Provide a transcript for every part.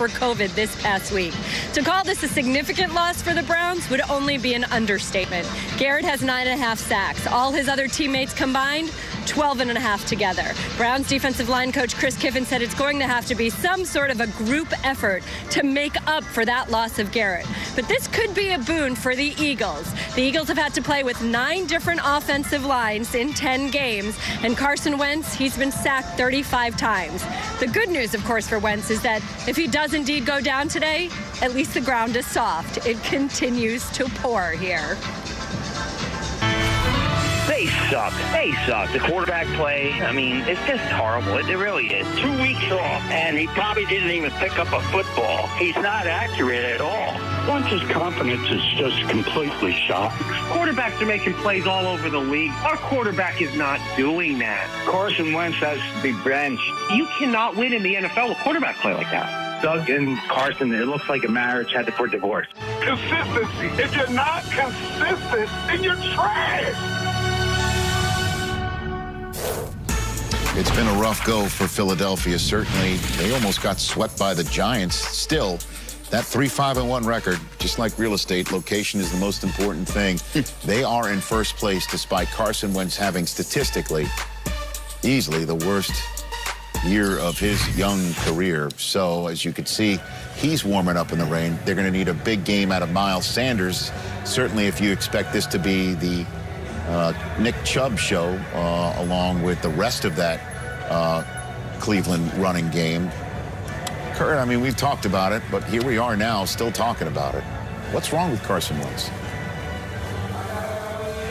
for COVID this past week. To call this a significant loss for the Browns would only be an understatement. Garrett has 9.5 sacks. All his other teammates combined, 12.5 together. Browns defensive line coach Chris Kiffin said it's going to have to be some sort of a group effort to make up for that loss of Garrett. But this could be a boon for the Eagles. The Eagles have had to play with 9 different offensive lines in 10 games, and Carson Wentz, he's been sacked 35 times. The good news, of course, for Wentz is that if he does indeed go down today, at least the ground is soft. It continues to pour here. They suck. They suck. The quarterback play, I mean, it's just horrible. It really is. 2 weeks off, and he probably didn't even pick up a football. He's not accurate at all. Wentz's confidence is just completely shot. Quarterbacks are making plays all over the league. Our quarterback is not doing that. Carson Wentz has to be benched. You cannot win in the NFL with quarterback play like that. Doug and Carson, it looks like a marriage headed for divorce. Consistency. If you're not consistent, then you're trash. It's been a rough go for Philadelphia. Certainly, they almost got swept by the Giants. Still, that 3-5-1 record, just like real estate, location is the most important thing. They are in first place despite Carson Wentz having statistically easily the worst year of his young career. So, as you can see, he's warming up in the rain. They're going to need a big game out of Miles Sanders. Certainly, if you expect this to be the Nick Chubb show, along with the rest of that Cleveland running game. Kurt, I mean, we've talked about it, but here we are now still talking about it. What's wrong with Carson Wentz?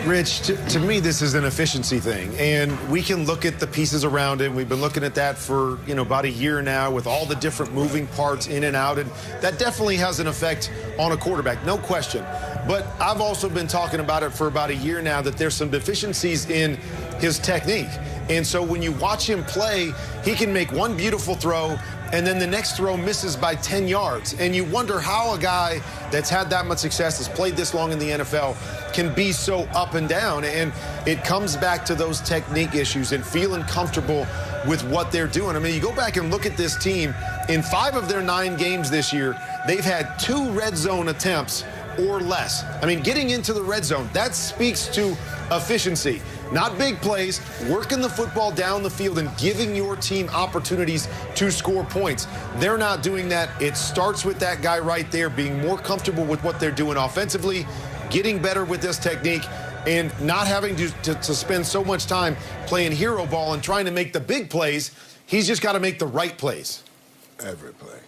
Rich, to me, this is an efficiency thing, and we can look at the pieces around it. We've been looking at that for, about a year now with all the different moving parts in and out, and that definitely has an effect on a quarterback, no question. But I've also been talking about it for about a year now that there's some deficiencies in his technique. And so when you watch him play, he can make one beautiful throw, and then the next throw misses by 10 yards. And you wonder how a guy that's had that much success, has played this long in the NFL, can be so up and down. And it comes back to those technique issues and feeling comfortable with what they're doing. I mean, you go back and look at this team. In 5 of their 9 games this year, they've had 2 red zone attempts or less. I mean, getting into the red zone, that speaks to efficiency. Not big plays, working the football down the field and giving your team opportunities to score points. They're not doing that. It starts with that guy right there being more comfortable with what they're doing offensively, getting better with this technique, and not having to spend so much time playing hero ball and trying to make the big plays. He's just got to make the right plays. Every play.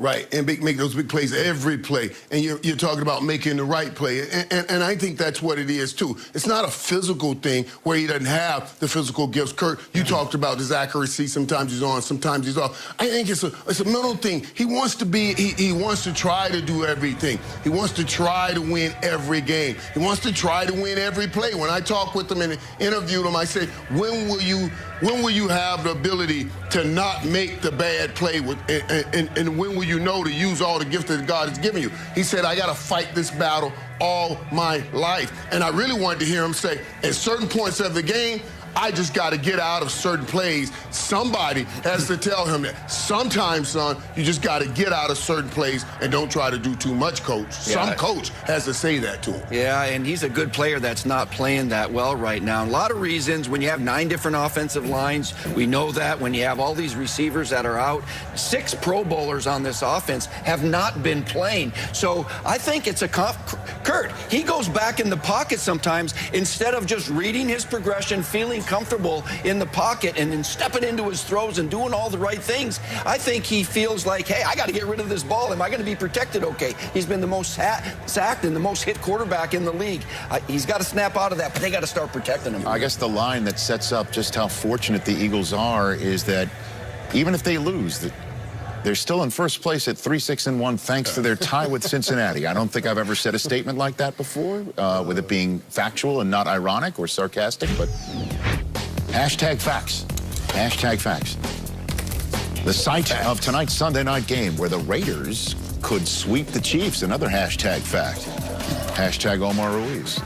Right, and make those big plays every play. And you're talking about making the right play. And I think that's what it is, too. It's not a physical thing where he doesn't have the physical gifts. Kurt, you talked about his accuracy. Sometimes he's on, sometimes he's off. I think it's a mental thing. He wants to be, he wants to try to do everything. He wants to try to win every game. He wants to try to win every play. When I talk with him and interviewed him, I say, when will you have the ability to not make the bad play and when will you know to use all the gifts that God has given you? He said, I got to fight this battle all my life. And I really wanted to hear him say, at certain points of the game, I just got to get out of certain plays. Somebody has to tell him that sometimes, son, you just got to get out of certain plays and don't try to do too much, coach. Yeah. Some coach has to say that to him. Yeah, and he's a good player that's not playing that well right now. A lot of reasons. When you have 9 different offensive lines, we know that. When you have all these receivers that are out, 6 Pro Bowlers on this offense have not been playing. So I think it's a Kurt, he goes back in the pocket sometimes instead of just reading his progression, feeling comfortable in the pocket and then stepping into his throws and doing all the right things. I think he feels like, hey, I got to get rid of this ball. Am I going to be protected okay? He's been the most sacked and the most hit quarterback in the league. He's got to snap out of that, but they got to start protecting him. I guess the line that sets up just how fortunate the Eagles are is that even if they lose, they're still in first place at 3-6-1 thanks to their tie with Cincinnati. I don't think I've ever said a statement like that before, with it being factual and not ironic or sarcastic, but hashtag facts. Hashtag facts. The site of tonight's Sunday night game where the Raiders could sweep the Chiefs. Another hashtag fact. Hashtag Omar Ruiz.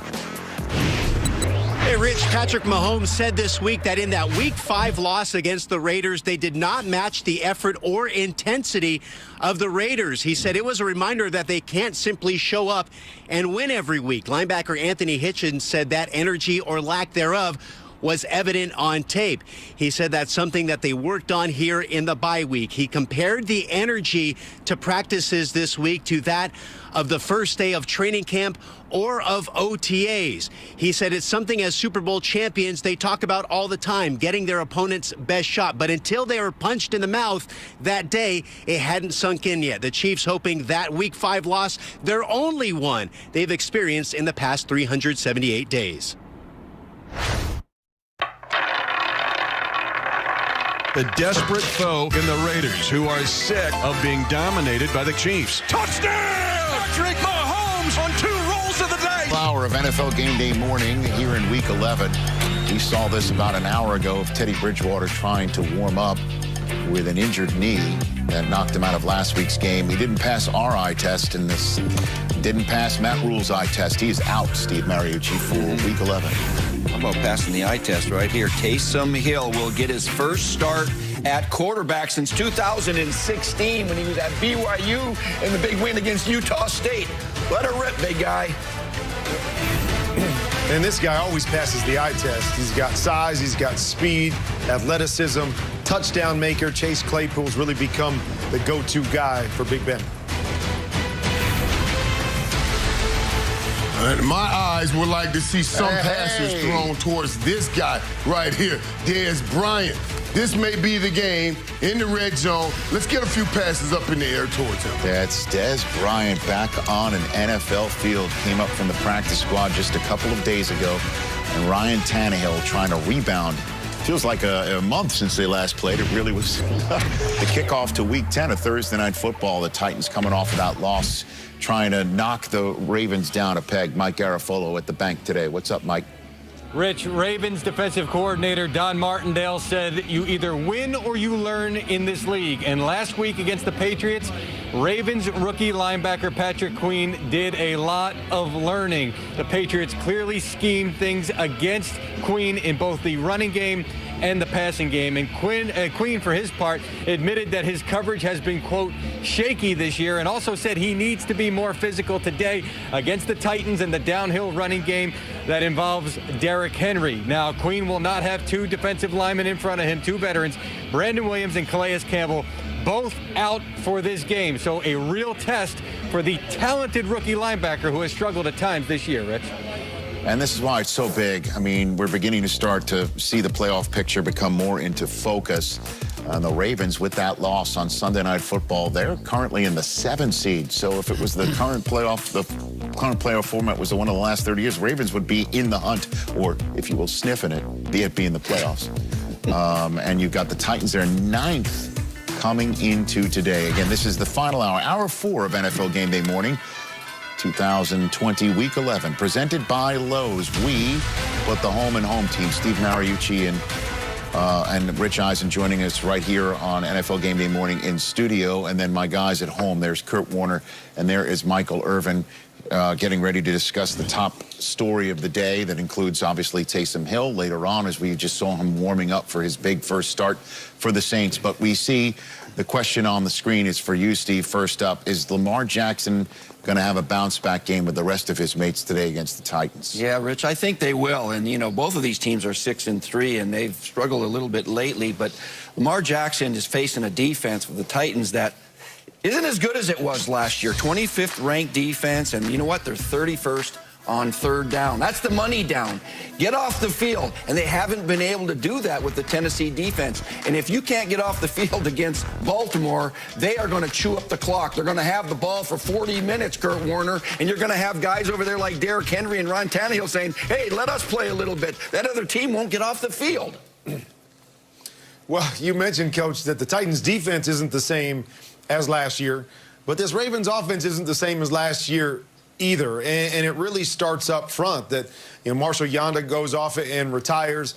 Hey, Rich, Patrick Mahomes said this week that in that Week 5 loss against the Raiders, they did not match the effort or intensity of the Raiders. He said it was a reminder that they can't simply show up and win every week. Linebacker Anthony Hitchens said that energy or lack thereof was evident on tape. He said that's something that they worked on here in the bye week. He compared the energy to practices this week to that of the first day of training camp or of OTAs. He said it's something as Super Bowl champions they talk about all the time, getting their opponent's best shot. But until they were punched in the mouth that day, it hadn't sunk in yet. The Chiefs hoping that Week 5 loss, their only one they've experienced in the past 378 days. The desperate foe in the Raiders, who are sick of being dominated by the Chiefs. Touchdown! Patrick Mahomes on 2 rolls of the day. Hour of NFL Game Day morning here in Week 11. We saw this about an hour ago of Teddy Bridgewater trying to warm up with an injured knee that knocked him out of last week's game. He didn't pass our eye test, and this didn't pass Matt Rule's eye test. He's out, Steve Mariucci, for Week 11. How about passing the eye test right here? Taysom Hill will get his first start at quarterback since 2016 when he was at BYU in the big win against Utah State. Let her rip, big guy. And this guy always passes the eye test. He's got size, he's got speed, athleticism, touchdown maker. Chase Claypool's really become the go-to guy for Big Ben. And my eyes would like to see some passes thrown towards this guy right here, Dez Bryant. This may be the game in the red zone. Let's get a few passes up in the air towards him. That's Dez Bryant back on an NFL field. Came up from the practice squad just a couple of days ago. And Ryan Tannehill trying to rebound. Feels like a month since they last played. It really was the kickoff to Week 10 of Thursday Night Football. The Titans coming off of that loss, trying to knock the Ravens down a peg. Mike Garafolo at the bank today. What's up, Mike? Rich, Ravens defensive coordinator Don Martindale said you either win or you learn in this league. And last week against the Patriots, Ravens rookie linebacker Patrick Queen did a lot of learning. The Patriots clearly schemed things against Queen in both the running game and the passing game. And Queen, for his part, admitted that his coverage has been, quote, shaky this year, and also said he needs to be more physical today against the Titans and the downhill running game that involves Derrick Henry. Now, Queen will not have 2 defensive linemen in front of him, 2 veterans, Brandon Williams and Calais Campbell, both out for this game. So a real test for the talented rookie linebacker who has struggled at times this year, Rich. And this is why it's so big. I mean, we're beginning to start to see the playoff picture become more into focus. The Ravens, with that loss on Sunday Night Football, they're currently in the 7th seed. So if it was the current playoff format was the one of the last 30 years, Ravens would be in the hunt, or if you will, sniffing it, be in the playoffs. And you've got the Titans there 9th coming into today. Again, this is the final hour 4 of NFL Game Day morning. 2020 Week 11, presented by Lowe's. We put the home and home team. Steve Mariucci and Rich Eisen joining us right here on NFL Game Day morning in studio. And then my guys at home, there's Kurt Warner and there is Michael Irvin, getting ready to discuss the top story of the day. That includes, obviously, Taysom Hill later on, as we just saw him warming up for his big first start for the Saints. But we see the question on the screen is for you, Steve. First up, is Lamar Jackson going to have a bounce-back game with the rest of his mates today against the Titans? Yeah, Rich, I think they will. And, you know, both of these teams are 6-3, and they've struggled a little bit lately. But Lamar Jackson is facing a defense with the Titans that isn't as good as it was last year. 25th ranked defense, and you know what? They're 31st on 3rd down. That's the money down. Get off the field. And they haven't been able to do that with the Tennessee defense. And if you can't get off the field against Baltimore, they are going to chew up the clock. They're going to have the ball for 40 minutes, Kurt Warner, and you're going to have guys over there like Derrick Henry and Ryan Tannehill saying, hey, let us play a little bit. That other team won't get off the field. Well, you mentioned, Coach, that the Titans' defense isn't the same as last year, but this Ravens offense isn't the same as last year either, and it really starts up front that, you know, Marshall Yanda goes off and retires.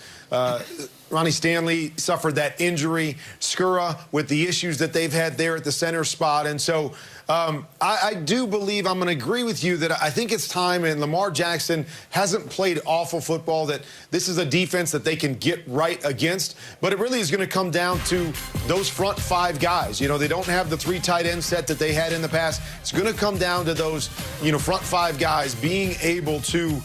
Ronnie Stanley suffered that injury. Skura with the issues that they've had there at the center spot. And so I do believe, I'm going to agree with you that I think it's time, and Lamar Jackson hasn't played awful football, that this is a defense that they can get right against. But it really is going to come down to those front 5 guys. You know, they don't have the 3 tight end set that they had in the past. It's going to come down to those, you know, front 5 guys being able to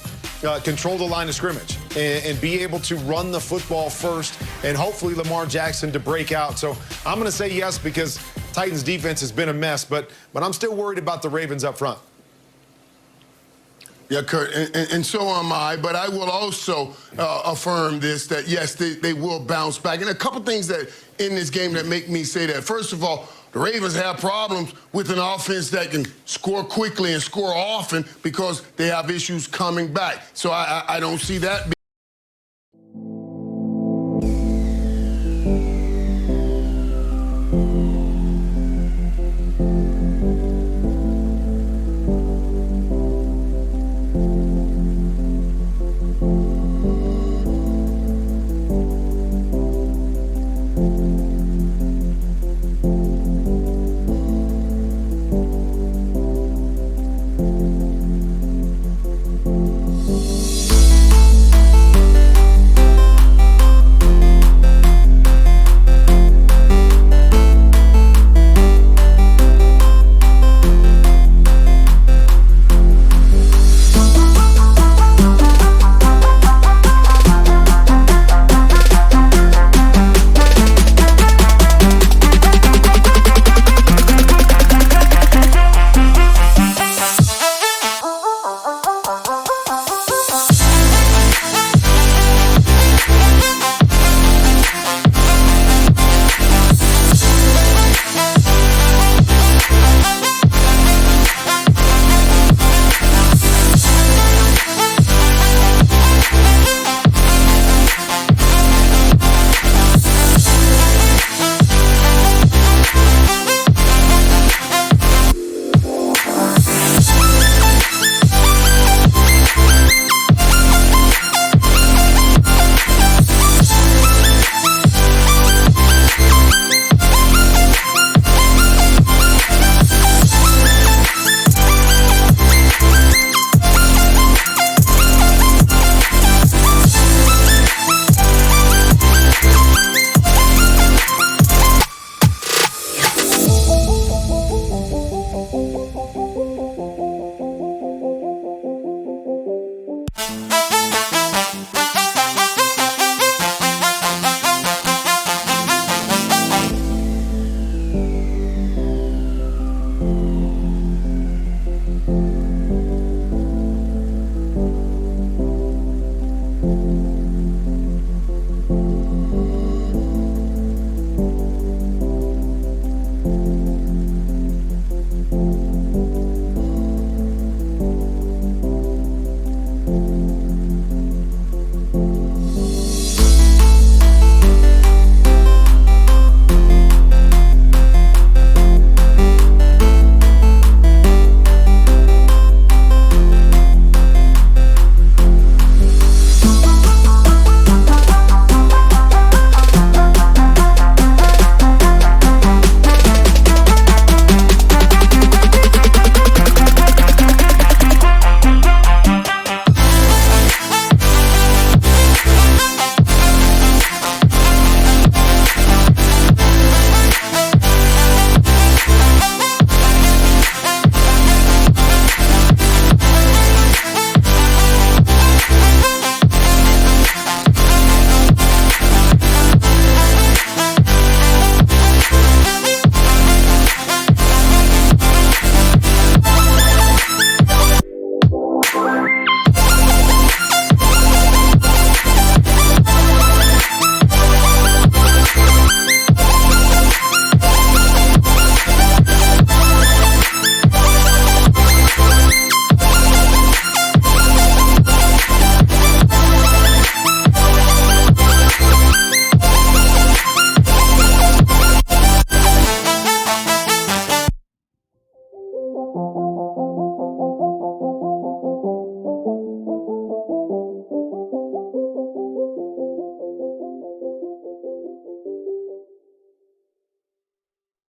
control the line of scrimmage and be able to run the football first, and hopefully Lamar Jackson to break out. So I'm going to say yes, because Titans defense has been a mess, but I'm still worried about the Ravens up front. Yeah, Kurt, and so am I. But I will also affirm this, that, yes, they will bounce back. And a couple things that in this game that make me say that. First of all, the Ravens have problems with an offense that can score quickly and score often because they have issues coming back. So I don't see that be